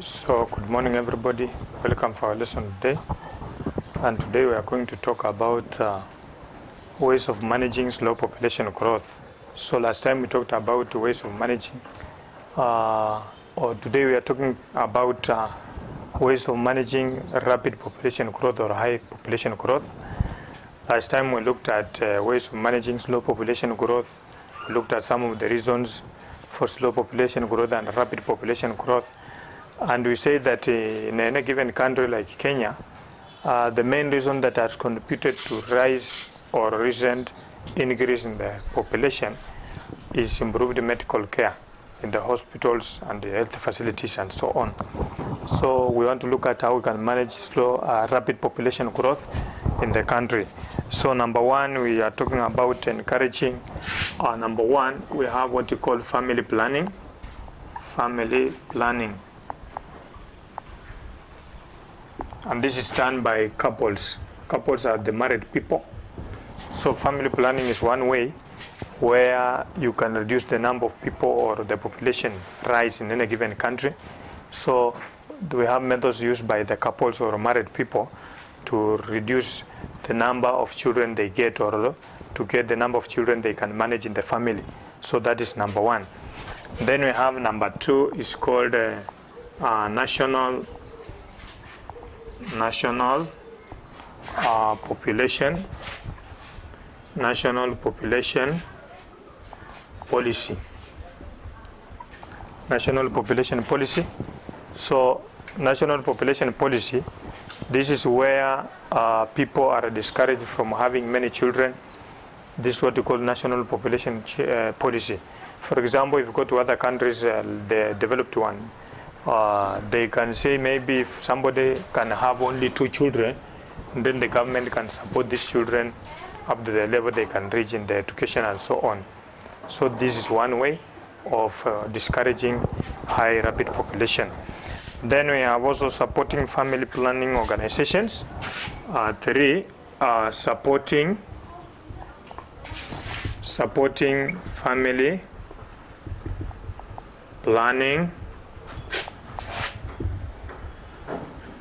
So good morning everybody, welcome for our lesson today. And today we are going to talk about ways of managing slow population growth. So last time we talked about ways of managing, or today we are talking about ways of managing rapid population growth or high population growth. Last time we looked at ways of managing slow population growth. We looked at some of the reasons for slow population growth and rapid population growth. And we say that in any given country like Kenya, the main reason that has contributed to rise or recent increase in the population is improved medical care in the hospitals and the health facilities and so on. So we want to look at how we can manage slow, rapid population growth in the country. So number one, we are talking about encouraging, number one, we have what you call family planning. Family planning. And this is done by couples. Couples are the married people. So family planning is one way where you can reduce the number of people or the population rise in any given country. So we have methods used by the couples or married people to reduce the number of children they get, or to get the number of children they can manage in the family. So that is number one. Then we have number two, is called national population policy. National population policy. So national population policy, this is where people are discouraged from having many children. This is what we call national population policy. For example, if you go to other countries, the developed one, they can say maybe if somebody can have only 2 children, then the government can support these children up to the level they can reach in the education and so on. So this is one way of discouraging high rapid population. Then we have also supporting family planning organizations. 3, supporting family planning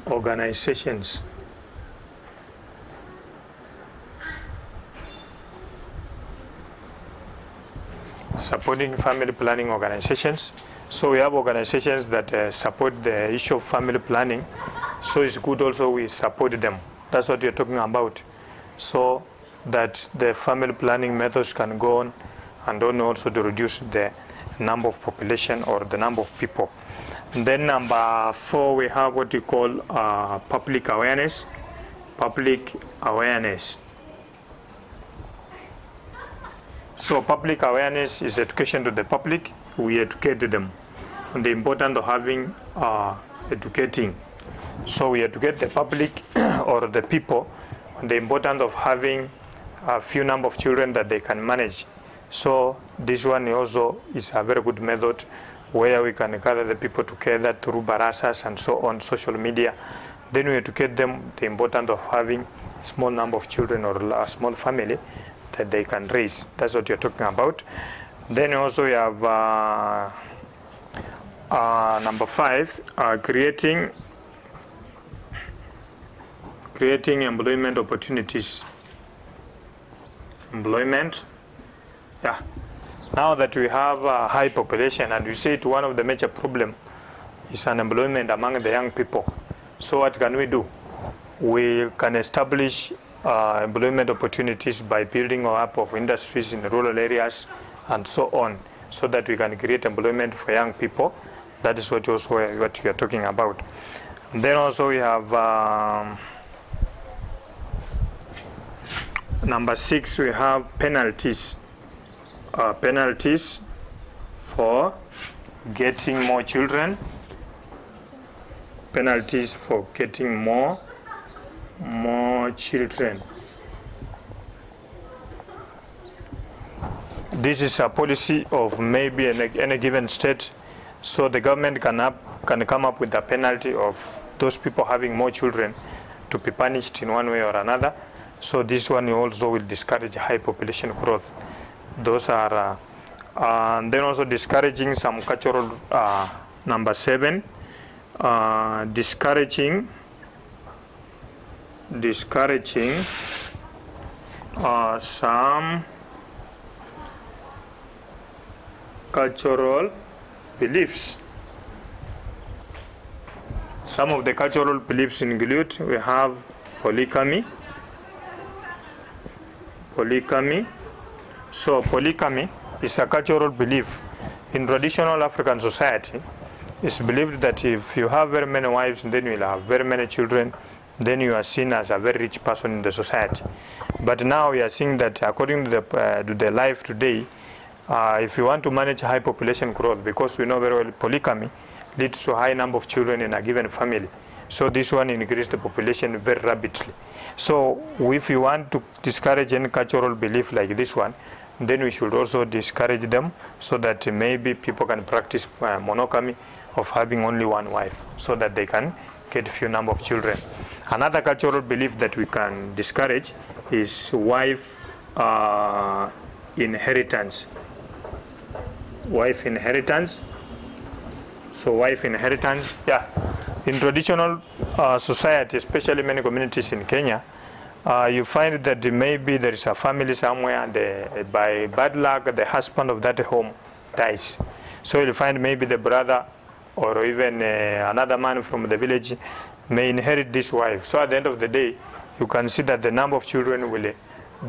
organizations. Supporting family planning organizations. So we have organizations that support the issue of family planning. So it's good also we support them. That's what we're talking about. So that the family planning methods can go on and on also to reduce the number of population or the number of people. And then number 4, we have what we call public awareness. Public awareness. So public awareness is education to the public. We educate them on the importance of having educating. So we educate the public or the people on the importance of having a few number of children that they can manage. So this one also is a very good method where we can gather the people together through barasas and so on, social media. Then we educate them the importance of having a small number of children or a small family that they can raise. That's what you're talking about. Then also we have number 5, creating employment opportunities. Employment. Yeah. Now that we have a high population, and we see it, one of the major problems is unemployment among the young people. So what can we do? We can establish employment opportunities by building up of industries in rural areas and so on, so that we can create employment for young people. That is what also what we are talking about. And then also we have number 6, we have penalties. Penalties for getting more children. Penalties for getting more children. This is a policy of maybe any given state. So the government can come up with a penalty of those people having more children to be punished in one way or another. So this one also will discourage high population growth. Those are and then also discouraging some cultural number 7, discouraging some cultural beliefs. Some of the cultural beliefs include, we have polygamy. So polygamy is a cultural belief. In traditional African society, it's believed that if you have very many wives, then you will have very many children, then you are seen as a very rich person in the society. But now we are seeing that according to the life today, if you want to manage high population growth, because we know very well polygamy leads to a high number of children in a given family. So this one increases the population very rapidly. So if you want to discourage any cultural belief like this one, then we should also discourage them so that maybe people can practice monogamy of having only one wife so that they can get few number of children. Another cultural belief that we can discourage is wife inheritance. Wife inheritance. So wife inheritance, yeah. In traditional society, especially many communities in Kenya, you find that maybe there is a family somewhere and by bad luck, the husband of that home dies. So you'll find maybe the brother or even another man from the village may inherit this wife. So at the end of the day, you can see that the number of children will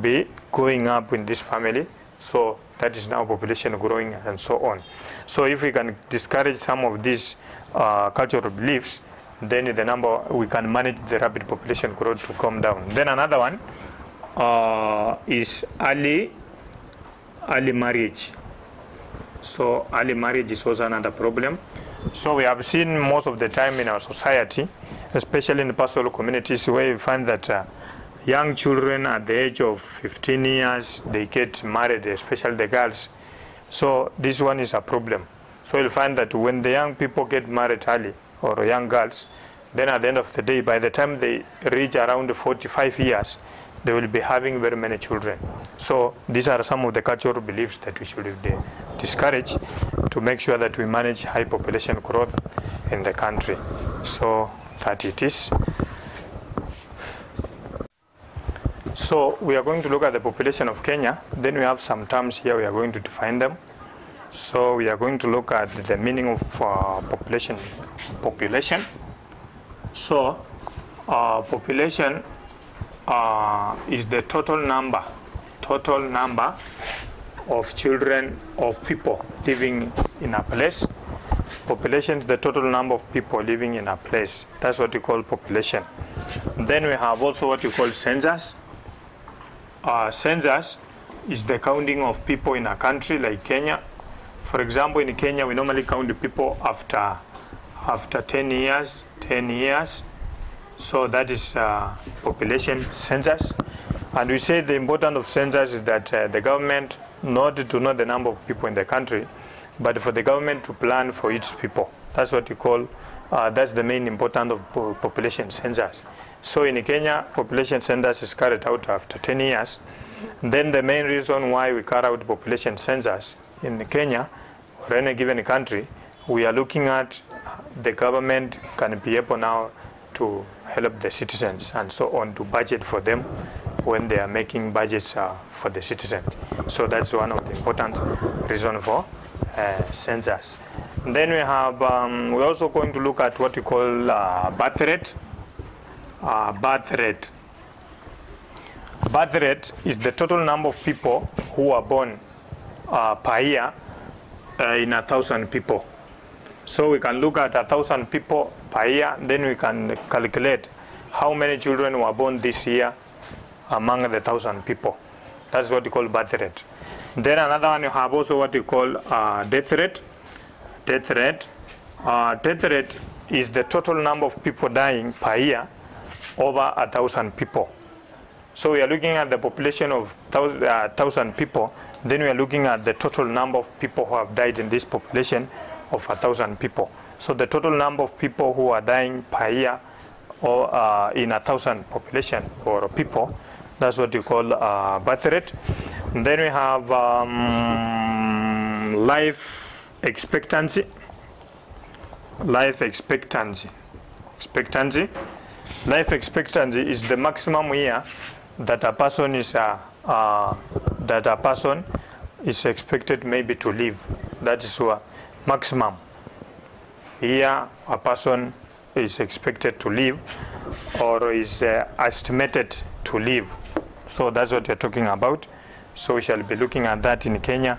be going up in this family. So that is now population growing and so on. So if we can discourage some of these cultural beliefs, then the number, we can manage the rapid population growth to come down. Then another one is early marriage. So early marriage is also another problem. So we have seen most of the time in our society, especially in the pastoral communities, where you find that young children at the age of 15 years, they get married, especially the girls. So this one is a problem. So you'll find that when the young people get married early, or young girls, then at the end of the day, by the time they reach around 45 years, they will be having very many children. So these are some of the cultural beliefs that we should discourage to make sure that we manage high population growth in the country. So that it is. So we are going to look at the population of Kenya. Then we have some terms here, we are going to define them. So we are going to look at the meaning of population. So population is the total number of children, of people living in a place. Population is the total number of people living in a place. That's what we call population. Then we have also what we call census. Census is the counting of people in a country like Kenya. For example, in Kenya, we normally count the people after 10 years. So that is population census. And we say the importance of census is that the government, not to know the number of people in the country, but for the government to plan for its people. That's what we call, that's the main importance of population census. So in Kenya, population census is carried out after 10 years. Then the main reason why we carry out population census in Kenya or any given country, we are looking at the government can be able now to help the citizens and so on, to budget for them when they are making budgets for the citizens. So that's one of the important reasons for census. Then we have, we're also going to look at what we call birth rate. Birth rate is the total number of people who are born per year in 1,000 people. So we can look at 1,000 people per year, then we can calculate how many children were born this year among the 1,000 people. That's what we call birth rate. Then another one, you have also what we call death rate. Death rate is the total number of people dying per year over 1,000 people. So we are looking at the population of 1,000 people, then we are looking at the total number of people who have died in this population of 1,000 people. So the total number of people who are dying per year or in 1,000 population or people, that's what you call birth rate. And then we have life expectancy. life expectancy. Life expectancy is the maximum year that a person is expected maybe to live. That is what maximum year a person is expected to live, or is estimated to live. So that's what you're talking about. So we shall be looking at that in Kenya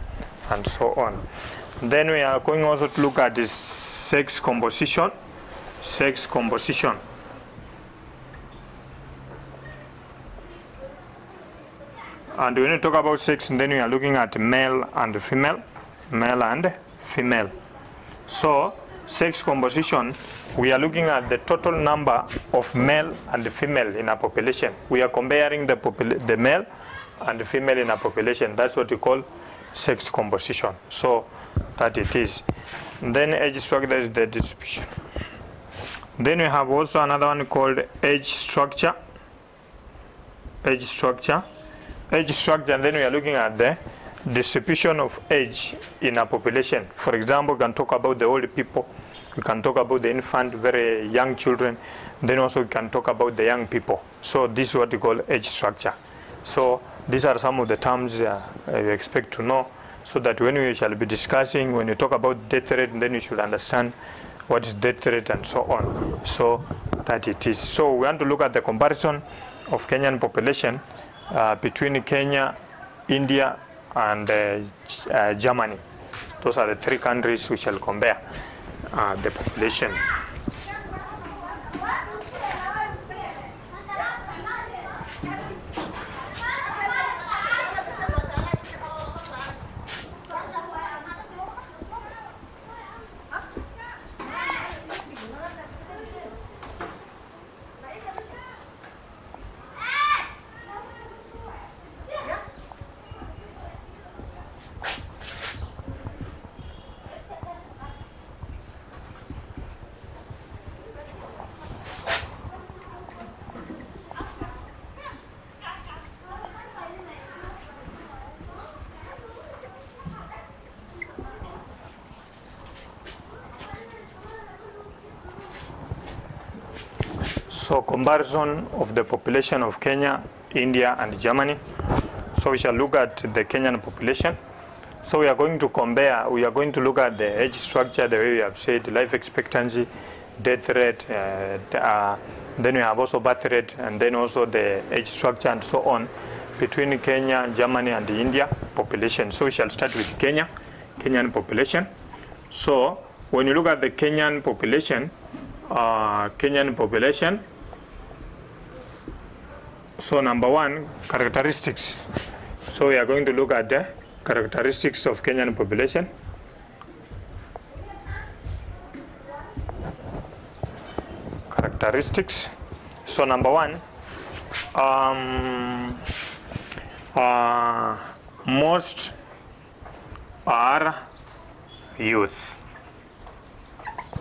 and so on. Then we are going also to look at the sex composition. And when you talk about sex, then we are looking at male and female. So sex composition, we are looking at the total number of male and female in a population. We are comparing the male and the female in a population. That's what we call sex composition. So that it is. And then age structure is the distribution. Then we have also another one called age structure. And then we are looking at the distribution of age in a population. For example, we can talk about the old people, we can talk about the infant, very young children, then also we can talk about the young people. So this is what we call age structure. So these are some of the terms you expect to know, so that when we shall be discussing, when you talk about death rate, then you should understand what is death rate and so on. So that it is. So we want to look at the comparison of Kenyan population between Kenya, India, and Germany. Those are the three countries we shall compare the population. So comparison of the population of Kenya, India, and Germany. So we shall look at the Kenyan population. So we are going to compare, we are going to look at the age structure, the way we have said, life expectancy, death rate, then we have also birth rate, and then also the age structure and so on between Kenya, Germany, and the India population. So we shall start with Kenyan population. So when you look at the Kenyan population, so number one, characteristics. So we are going to look at the characteristics of Kenyan population. Characteristics. So number one, most are youth.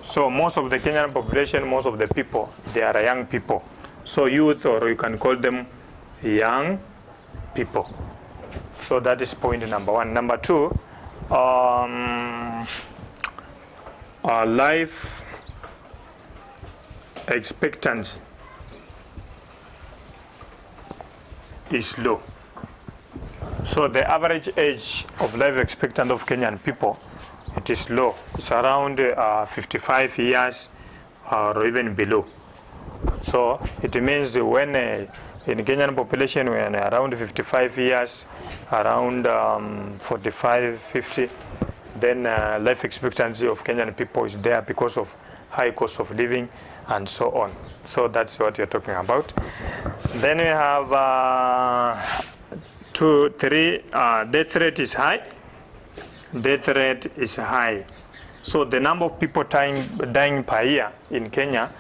So most of the Kenyan population, most of the people, they are young people. So youth, or you can call them young people. So that is point number one. Number two, life expectancy is low. So the average age of life expectancy of Kenyan people, it is low. It's around 55 years or even below. So it means when in Kenyan population, when around 55 years, around 45, 50, then life expectancy of Kenyan people is there because of high cost of living and so on. So that's what you're talking about. Then we have 2, 3, death rate is high. Death rate is high. So the number of people dying per year in Kenya,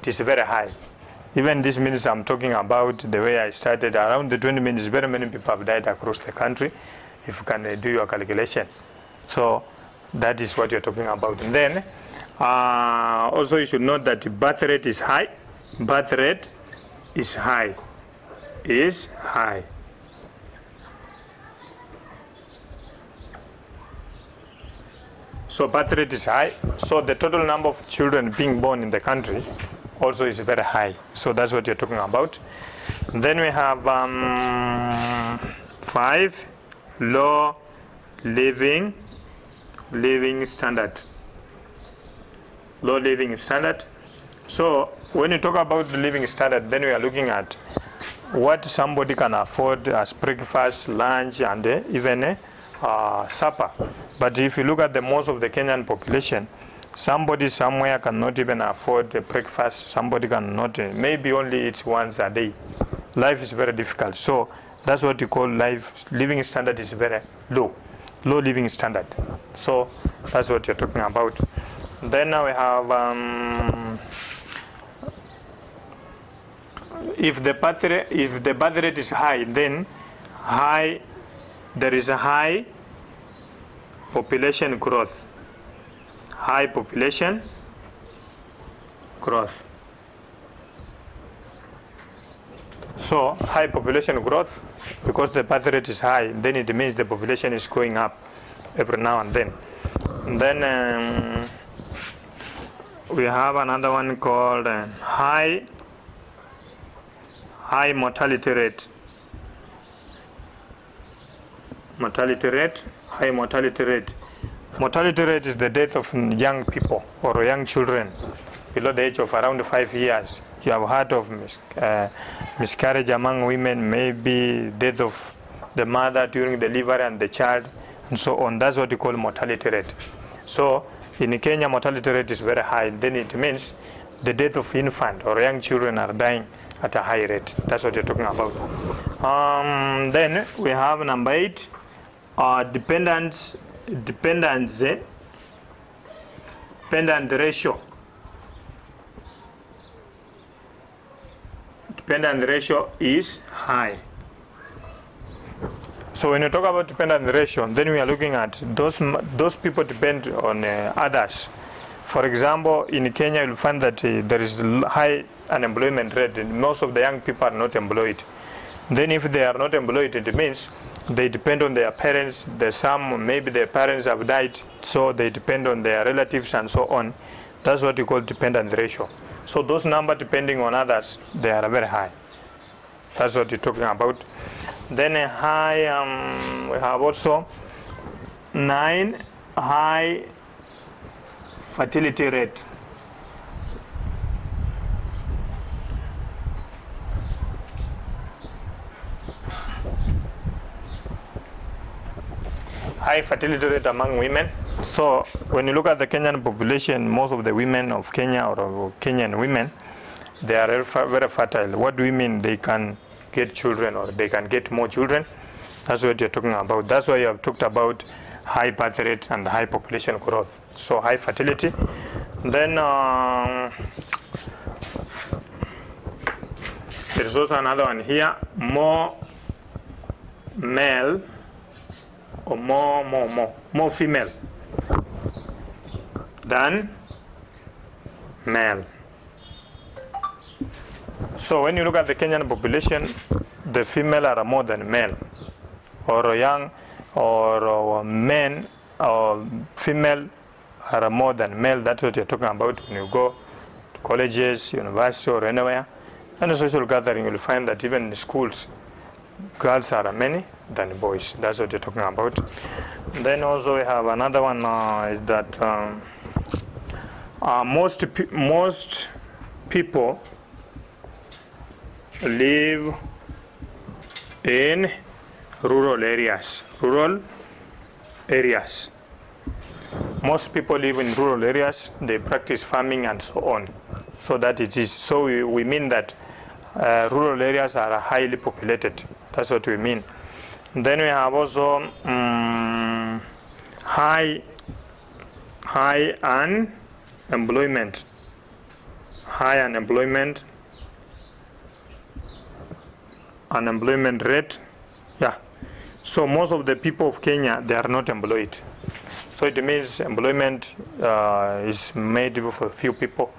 it is very high. Even this minutes I'm talking about, the way I started, around the 20 minutes, very many people have died across the country, if you can do your calculation. So that is what you're talking about. And then also you should note that birth rate is high. Birth rate is high. So birth rate is high. So the total number of children being born in the country also is very high. So that's what you're talking about. Then we have 5, low living standard. Low living standard. So when you talk about the living standard, then we are looking at what somebody can afford as breakfast, lunch, and even supper. But if you look at the most of the Kenyan population, somebody somewhere cannot even afford a breakfast. Somebody cannot, maybe only eats once a day. Life is very difficult. So that's what you call living standard is very low living standard. So that's what you're talking about. Then now we have if the birth rate is high, then there is a high population growth. High population growth. So high population growth, because the birth rate is high, then it means the population is going up every now and then. And then we have another one called high mortality rate. High mortality rate. Mortality rate is the death of young people or young children below the age of around 5 years. You have heard of miscarriage among women, maybe death of the mother during delivery and the child, and so on. That's what you call mortality rate. So in Kenya, mortality rate is very high. Then it means the death of infant or young children are dying at a high rate. That's what you're talking about. Then we have number 8, dependent ratio. Dependent ratio is high. So when you talk about dependent ratio, then we are looking at those people depend on others. For example, in Kenya, you'll find that there is high unemployment rate, and most of the young people are not employed. Then if they are not employed, it means they depend on their parents. Maybe their parents have died, so they depend on their relatives and so on. That's what you call dependent ratio. So those numbers depending on others, they are very high. That's what you're talking about. Then a high, we have also 9, high fertility rate. High fertility rate among women. So when you look at the Kenyan population, most of the women of Kenya or Kenyan women, they are very fertile. What do we mean? They can get children or they can get more children. That's what you're talking about. That's why you have talked about high birth rate and high population growth. So high fertility. Then there is also another one here, more male or more female than male. So when you look at the Kenyan population, the female are more than male, or young, or men, or female are more than male. That's what you're talking about when you go to colleges, university, or anywhere. And a social gathering, you'll find that even in schools, girls are many than boys. That's what you're talking about. Then also we have another one is that most people live in rural areas. Most people live in rural areas. They practice farming and so on. So that it is. So we mean that rural areas are highly populated. That's what we mean. Then we have also high unemployment. High unemployment rate. Yeah. So most of the people of Kenya, they are not employed. So it means employment is made for few people.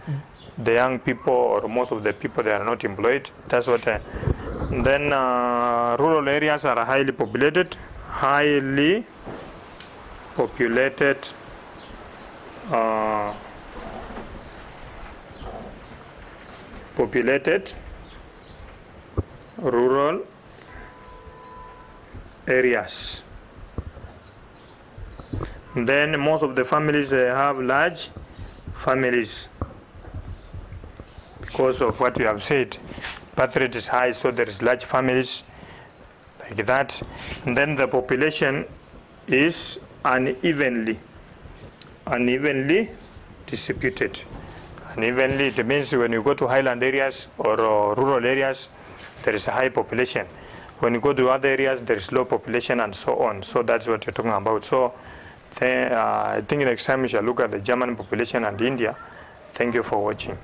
The young people or most of the people, they are not employed. That's what. Then rural areas are highly populated. populated rural areas. Then most of the families have large families because of what you have said. Birth rate is high, so there is large families like that. And then the population is unevenly distributed. Unevenly, it means when you go to highland areas or rural areas, there is a high population. When you go to other areas, there is low population and so on. So that's what you're talking about. So I think next time we shall look at the German population and India. Thank you for watching.